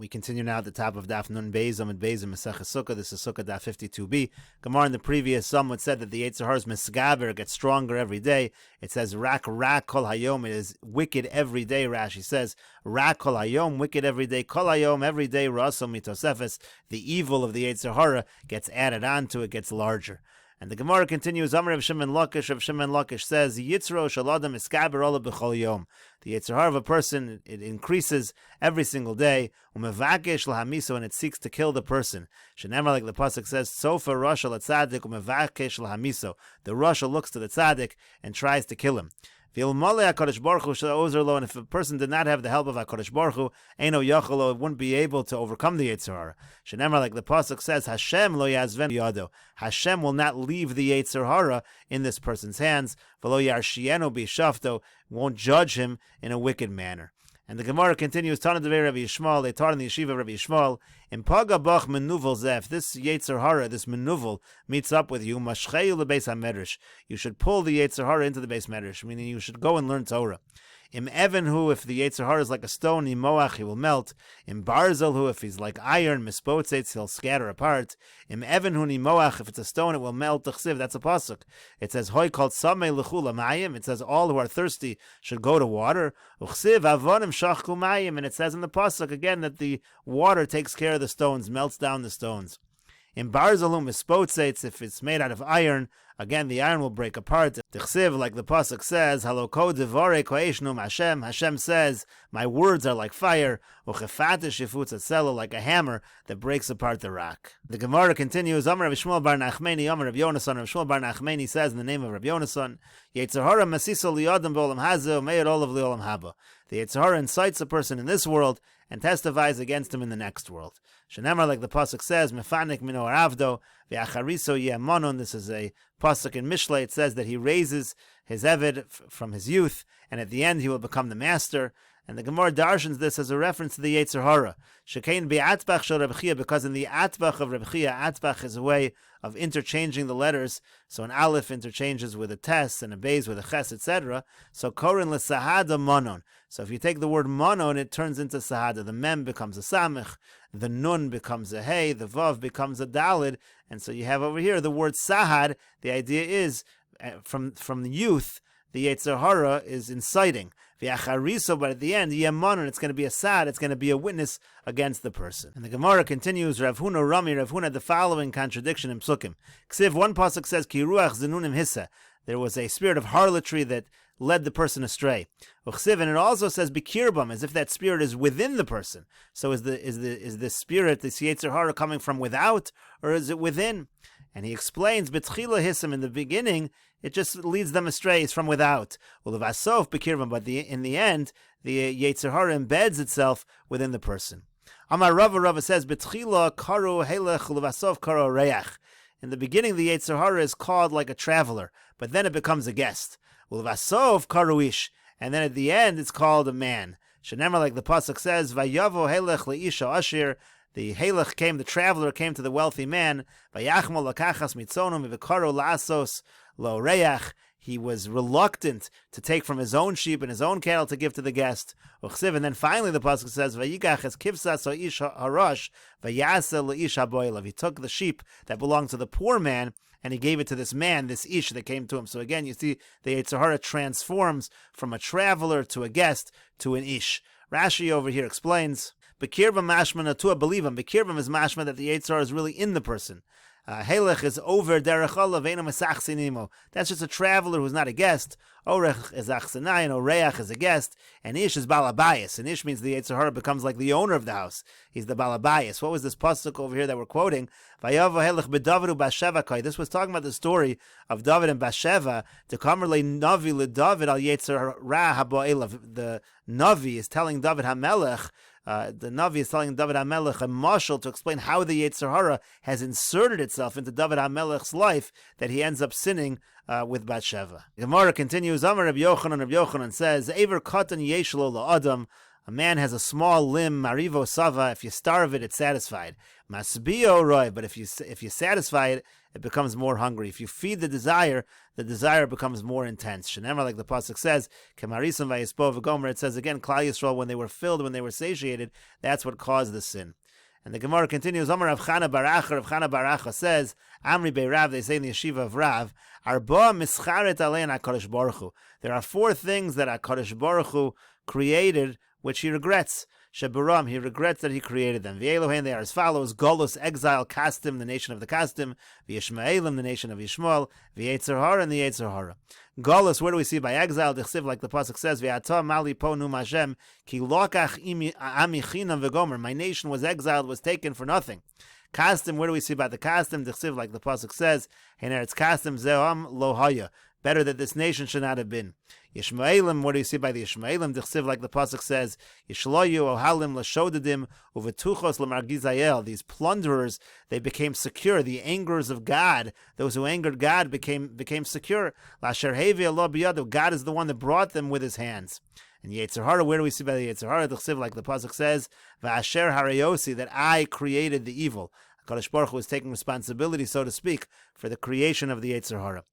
We continue now at the top of Daf Nun Beis Amud Beis in Meseches Sukkah. This is Sukkah Daf 52b. Gemara in the previous somewhat said that the Yetzer Hara's misgaber gets stronger every day. It says rak kol hayom. It is wicked every day. Rashi says rak kol hayom, wicked every day. Kol hayom, every day. Raso mitosefes. The evil of the Yetzer Hara gets added on to it, gets larger. And the Gemara continues, Amar Rav Shimon Lakish says, Yitzro shaladam iskaber ola b'chol yom. The Yetzer Hara of a person, it increases every single day, umevakesh lahamiso, and it seeks to kill the person. Shenemar, like the pasuk says, Sofa rasha l'tzadik umevakesh lahamiso. The rasha looks to the tzaddik and tries to kill him. And if a person did not have the help of HaKadosh Baruch Hu, Eino Yachalo, it wouldn't be able to overcome the Yetzer Hara. Shenemar, like the pasuk says, Hashem lo yazven biyado. Hashem will not leave the Yetzer Hara in this person's hands. V'lo yarshienu b'shafto, won't judge him in a wicked manner. And the Gemara continues, Tana Devei Rabbi Yishmael, they taught in the yeshiva of Rabbi Yishmael, in Paga Bach Menuvel Zef, this Yetzer Hara, this Menuvel, meets up with you, Mashcheyu lebeis HaMedrash. You should pull the Yetzer Hara into the Beis Medrash, meaning you should go and learn Torah. Im Evan hu, if the Yetzer Hara is like a stone, Imoach, he will melt. Im Barzel hu, if he's like iron, Mispotzetz, he'll scatter apart. Im Evan hu Imoach, if it's a stone, it will melt. T'chsiv, that's a pasuk. It says, Hoi called Samei l'chula mayim. It says, all who are thirsty should go to water. Uchsiv avonim shachku mayim. And it says in the pasuk again that the water takes care of the stones, melts down the stones. In Barzelum Mispotzetz, if it's made out of iron, again the iron will break apart. T'chsiv, like the pasuk says, Haloko devore koeshnum Hashem. Hashem says, my words are like fire, uchefatish shifutz atzelo, like a hammer that breaks apart the rock. The Gemara continues, Amar Rav Shmuel bar Nachmeni, Amar Rav Yonasan. Rav Shmuel bar Nachmeni says in the name of Rav Yonasan, Yetzer Hara masiso liyadam b'olam hazeh, umeir olav liolam haba. The Yetzer Hara incites a person in this world and testifies against him in the next world. Shenemar, like the pasuk says, Mefanik mino aravdo ve'achariso ye'monon. This is a pasuk in Mishlei. It says that he raises his eved from his youth, and at the end he will become the master. And the Gemara darshans this as a reference to the Yetzer Hara. Shekein be'atbach shel Reb Chia, because in the atbach of Reb Chia, atbach is a way of interchanging the letters. So an aleph interchanges with a tes, and a beis with a ches, etc. So korin l'sahada monon. So if you take the word monon, it turns into sahada. The mem becomes a samich, the nun becomes a hey, the vav becomes a dalid, and so you have over here the word sahad. The idea is from the youth, the Yetzer Hara is inciting. V'achariso, but at the end, yemonon, it's going to be a sad, it's going to be a witness against the person. And the Gemara continues, Rav Huna Rami, Rav Huna had the following contradiction in Psukim. Ksiv, one pasuk says, Ki ruach zenunim hissa. There was a spirit of harlotry that led the person astray. Uchsiv, and it also says bikirbam, as if that spirit is within the person. So is the spirit, this Yetzer Hara, coming from without, or is it within? And he explains, B'tchila hissim, in the beginning, it just leads them astray. It's from without. Ulevasof b'kirvam, but in the end, the Yetzer Hara embeds itself within the person. Amar Rava says, B'tchila karu helech ulevasof karu reach. In the beginning, the Yetzer Hara is called like a traveler, but then it becomes a guest. Ulevasof karu ish, and then at the end, it's called a man. Shenemar, like the pasuk says, Vayavo helech leisha ashir. The helech came, the traveler came to the wealthy man. Vayachmo lakachas mitzonum v'karo la'asos lo reach. He was reluctant to take from his own sheep and his own cattle to give to the guest. Uchsiv, and then finally the pasuk says, Vayigach es kivsas o ish harash vayasa leish haboilav. He took the sheep that belonged to the poor man and he gave it to this man, this ish that came to him. So again, you see the Yetzer Hara transforms from a traveler to a guest to an ish. Rashi over here explains, Bekirvam mashma to a believer. Bekirvam is mashma that the Yetzer Hara is really in the person. Helech is over derech olav eino mesachsinimo. That's just a traveler who's not a guest. Orech is achsanayin, oreach is a guest, and ish is balabayas. And ish means the Yetzer Hara becomes like the owner of the house. He's the balabayas. What was this pasuk over here that we're quoting? Vayavo helech bedavidu basheva kai. This was talking about the story of David and Bathsheba. To kamerle navi le David al Yetzer Hara haboelav. The navi is telling David HaMelech. The Navi is telling David HaMelech a mashal to explain how the Yetzer Hara has inserted itself into David HaMelech's life, that he ends up sinning with Bathsheba. Gemara continues, Amar Rabbi Yochanan says, Ever katan yeshlo la'adam, A man has a small limb, marivo sava. If you starve it, it's satisfied. Masbio roy, but if you satisfy it, it becomes more hungry. If you feed the desire becomes more intense. Shenemar, like the pasuk says, Kemarisim vayispo v'gomer. It says again, Klal Yisrael, when they were filled, when they were satiated, that's what caused the sin. And the Gemara continues, Amar Rav Chana Baracha. Rav Chana Baracha says, Amri Bei Rav, they say in the yeshiva of Rav, Arba mischaret alein HaKadosh Baruch Hu. There are 4 things that HaKadosh Baruch Hu created, which he regrets. Sheburam, he regrets that he created them. V'elohen, they are as follows: Golus, exile, Kastim, the nation of the Kastim, V'yishmaelim, the nation of Yishmael, V'yetzer hara, and the Yetzer hara. Golus, where do we see by exile? D'chsiv, like the pasuk says, V'ata mali po num Hashem, ki lokach ami chinam v'gomer. My nation was exiled, was taken for nothing. Kastim, where do we see by the Kastim? D'chsiv, like the pasuk says, Hener it's Kastim ze'am lo haya. Better that this nation should not have been. Yishmaelim, what do you see by the Yishmaelim? D'chsiv, like the pasuk says, Yishloyu ohalim l'shodedim uvetuchos l'margizayel. These plunderers, they became secure. The angers of God, those who angered God, became secure. Lasher hevi Allah biyadu. God is the one that brought them with his hands. And Yetzer hara, where do we see by the Yetzer hara? D'chsiv, like the pasuk says, Va'asher harayosi, that I created the evil. HaKadosh Baruch Hu is taking responsibility, so to speak, for the creation of the Yetzer hara.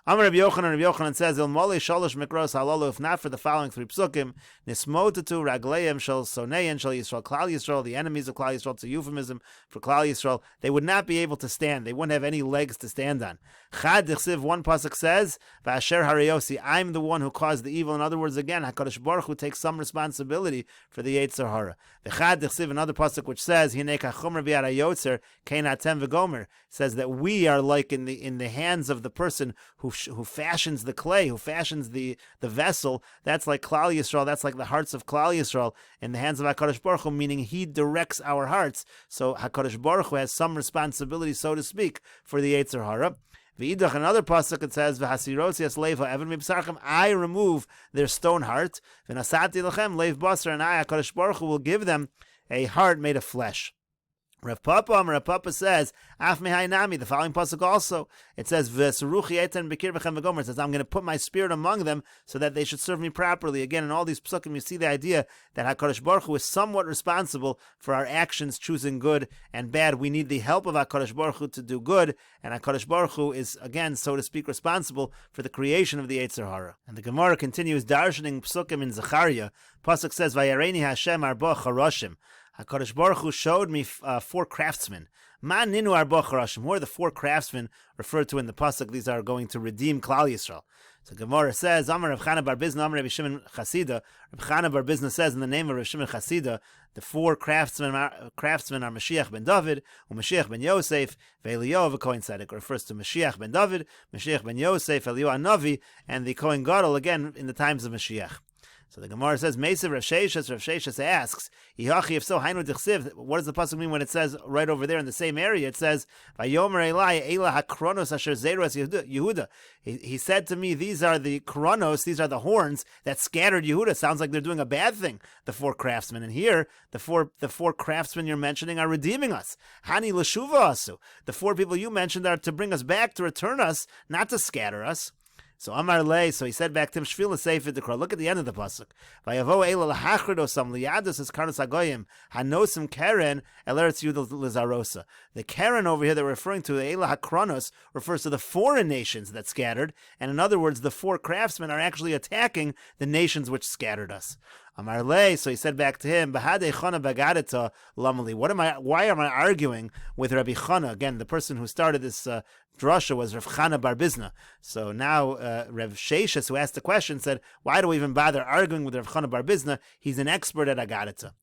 Amar Rabbi Yochanan says, Il mole shalosh mikros halolu, if not for the following 3 psukim, nismotatu ragleim shel sonein shel Yisrael, Klal Yisrael, the enemies of Klal Yisrael, it's a euphemism for Klal Yisrael, they would not be able to stand, they wouldn't have any legs to stand on. Chad d'chsiv, one pasuk says, V'asher harayosi, I'm the one who caused the evil. In other words, again, HaKadosh Baruch Hu takes some responsibility for the Yetzer hara. V'chad d'chsiv, another pasuk which says, Hinei kachomer v'yad hayotzer, kein atem v'gomer, says that we are like in the hands of the person who fashions the clay, who fashions the vessel. That's like Klal Yisrael, that's like the hearts of Klal Yisrael in the hands of HaKadosh Baruch Hu, meaning he directs our hearts. So HaKadosh Baruch Hu has some responsibility, so to speak, for the Yetzer hara. V'idach, another pasuk, it says, V'hasiros yas leiv ha'evan mibsarchem, I remove their stone heart, v'nasati lachem leiv basar, and I, HaKadosh Baruch Hu, will give them a heart made of flesh. Rav Papa says, Af mehai nami, the following pasuk also, it says, V'seruchi eten b'kir b'chem v'gomer, it says, I'm going to put my spirit among them so that they should serve me properly. Again, in all these psukim, you see the idea that HaKadosh Baruch Hu is somewhat responsible for our actions choosing good and bad. We need the help of HaKadosh Baruch Hu to do good, and HaKadosh Baruch Hu is, again, so to speak, responsible for the creation of the Yetzer hara. And the Gemara continues, darshaning psukim in Zechariah, pasuk says, Vayareni Hashem arba charashim. HaKadosh Baruch Hu showed me 4 craftsmen. Ma ninu arba charashim. Who are the 4 craftsmen referred to in the pasuk? These are going to redeem Klal Yisrael. So Gemara says, Amar Rav Chana bar Bizna, Amar Rabbi Shimon Chasida. Rav Chana bar Bizna says in the name of Rav Shimon Chasida, the 4 craftsmen are Mashiach ben David, Mashiach ben Yosef, Ve'Eliyahu v'Kohen Tzedek. Refers to Mashiach ben David, Mashiach ben Yosef, Eliyahu Navi, and the Kohen Gadol, again in the times of Mashiach. So the Gemara says, Meisiv Rav Sheshas asks, Ihachi, if so, Hainu Dichsiv, what does the pasuk mean when it says right over there in the same area? It says, Vayomer Elai Eila HaKronos Asher Zeros Yehuda. He said to me, these are the Kronos, these are the horns that scattered Yehuda. Sounds like they're doing a bad thing, the 4 craftsmen. And here, the four craftsmen you're mentioning are redeeming us. Hani L'shuva Asu. The 4 people you mentioned are to bring us back, to return us, not to scatter us. So Amar Lei, so he said back to him, Shvila Seifid Dekra. Look at the end of the pasuk. Vayavo Eila Lahachridosam Liadus is Karnos Agoyim Hanosim Keren Eretz Yudah Lizarosa. The Keren over here that we're referring to, the Eila HaKronos, refers to the foreign nations that scattered, and in other words, the 4 craftsmen are actually attacking the nations which scattered us. Amar Lei, so he said back to him, Bahadei Chana Bagadita Lamali. Why am I arguing with Rabbi Chana? Again, the person who started this drasha was Rav Chana bar Bizna. So now Rav Sheshas, who asked the question, said, why do we even bother arguing with Rav Chana bar Bizna? He's an expert at Agadita.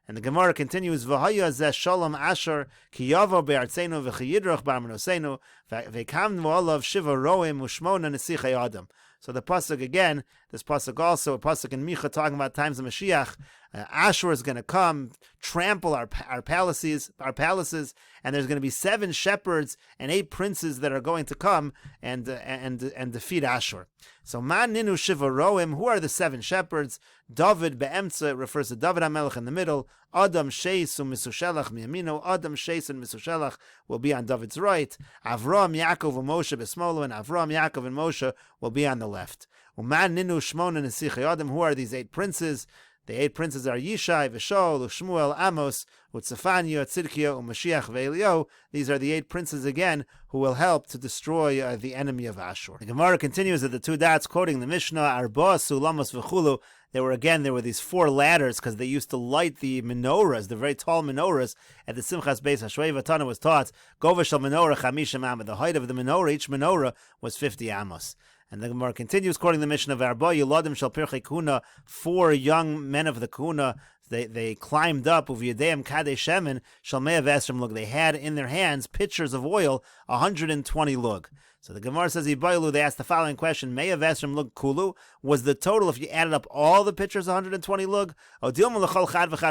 And the Gemara continues, V'haya zeh shalom asher ki yavo be'artzenu v'chiyidroch b'armenosenu v'kamnu olav shiva roim u'shmona nesichei adam. So the pasuk again, this pasuk also, a pasuk in Micha talking about times of Mashiach, Ashur is going to come, trample our palaces, and there's going to be 7 shepherds and 8 princes that are going to come and defeat Ashur. So Man Ninu Shiva Roim, who are the 7 shepherds? David Be'emtza refers to David HaMelech in the middle. Adam Sheis Misushelach Miyamino. Adam Sheis and Misushelach will be on David's right. Avram, Yaakov, and Moshe Besmolo, and Avram, Yaakov, and Moshe will be on the left. Uman Ninu Shmona Nesichei Adam, who are these 8 princes? The 8 princes are Yishai, Vishol, Shmuel, Amos, Utzefania, Tzidkiah, Mashiach, Ve'elio. These are the 8 princes again who will help to destroy the enemy of Ashur. The Gemara continues at the 2 dots, quoting the Mishnah, Arba, Sulamos, V'chulu. There were these 4 ladders because they used to light the menorahs, the very tall menorahs at the Simchas Beis Hashrei Vatana was taught, Gova shel menorah chamishim amah. The height of the menorah, each menorah was 50 amos. And the Gemara continues, quoting the Mishnah of Arba, Yuladim shel Pirchei Kuna, 4 young men of the Kuna, they climbed up, Uviyadeim Kadei Shemen, shel Mea V'esrim lug. They had in their hands pitchers of oil, 120 lug. So the Gemara says, Ibaylu, they asked the following question, Mea V'esrim lug kulu, was the total, if you added up all the pitchers, 120 lug? Or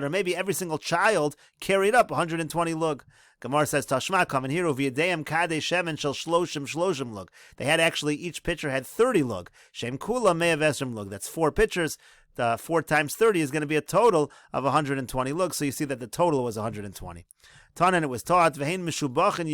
maybe every single child carried up 120 lug. Gemara says, Tashma, come in here, Uviyadeim Kadei Shemen shel Shloshim lug. They had actually, each pitcher had 30 lug. Shem Kula Mea V'esrim lug. That's 4 pitchers. 4 times 30 is going to be a total of 120 lug. So you see that the total was 120. Tanan, it was taught, V'hein Meshubachin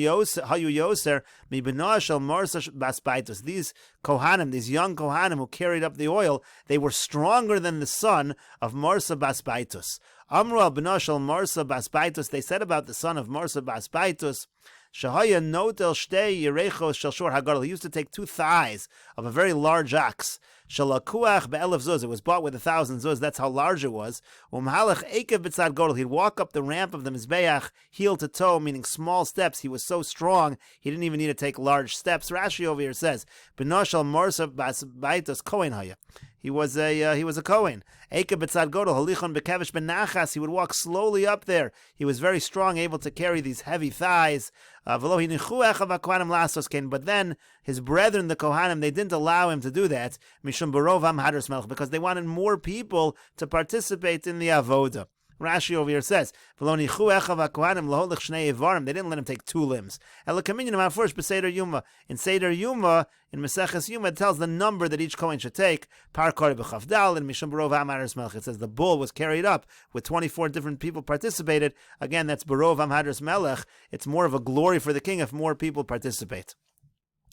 Hayu Yoser Mibena Shel Marsa Basbaitus. These Kohanim, these young Kohanim who carried up the oil, they were stronger than the son of Marsa Basbaitus. Amru al Bena Shel Marsa Basbaitus. They said about the son of Marsa Basbaitus, Shahaya Notel Shtei Yerechos Shel Shor Hagadol. He used to take 2 thighs of a very large ox. Shalakuach be'elef zuz. It was bought with 1,000 zuz. That's how large it was. Umhalach ekev b'tzad godol. He'd walk up the ramp of the mizbeach, heel to toe, meaning small steps. He was so strong, he didn't even need to take large steps. Rashi over here says, B'noshal Marsa Basbaitus Kohen Haya. He was a Kohen. Ekev b'tzad godol halichon bekevish benachas. He would walk slowly up there. He was very strong, able to carry these heavy thighs. But then his brethren, the Kohanim, they didn't allow him to do that because they wanted more people to participate in the avoda. Rashi over here says, they didn't let him take 2 limbs. In Seder Yuma, in Meseches Yuma, it tells the number that each Kohen should take. It says the bull was carried up with 24 different people participated. Again, that's Barov Amhadras Melech. It's more of a glory for the king if more people participate.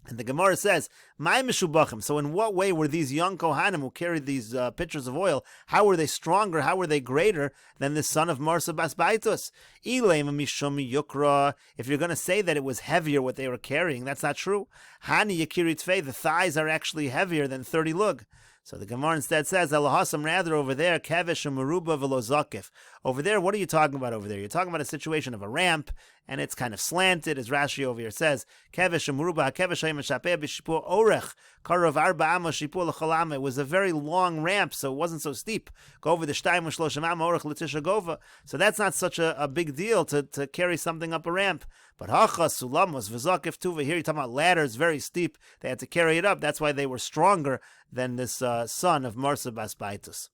And the Gemara says, "My meshubachim." So, in what way were these young Kohanim who carried these pitchers of oil? How were they stronger? How were they greater than the son of Marsa Basbaitus? If you're going to say that it was heavier what they were carrying, that's not true. Hani Yakiri Tfei, the thighs are actually heavier than 30 lug. So the Gemara instead says, Elahasam, rather over there, Kevesh Maruba Velozakif. Over there, what are you talking about over there? You're talking about a situation of a ramp, and it's kind of slanted, as Rashi over here says. Kevesh Maruba, Kevesh Shapeh Bishipur Orech, Karav Arba Amos Shipur Lachalama. It was a very long ramp, so it wasn't so steep. Go over the Shtaim Shloshim Am Orech Letisha Gova. So that's not such a big deal to carry something up a ramp. But Hacha Sulamos Vizakif Tuva, here you're talking about ladders, very steep. They had to carry it up. That's why they were stronger than this son of Marsa Basbaitus.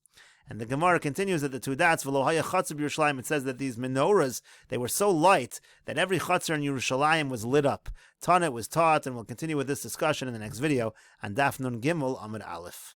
And the Gemara continues at the 2 dots, V'lohaya Chatzar Yerushalayim. It says that these menorahs, they were so light that every Chatzar in Yerushalayim was lit up. Tana was taught, and we'll continue with this discussion in the next video on Daf Nun Gimel Amud Aleph.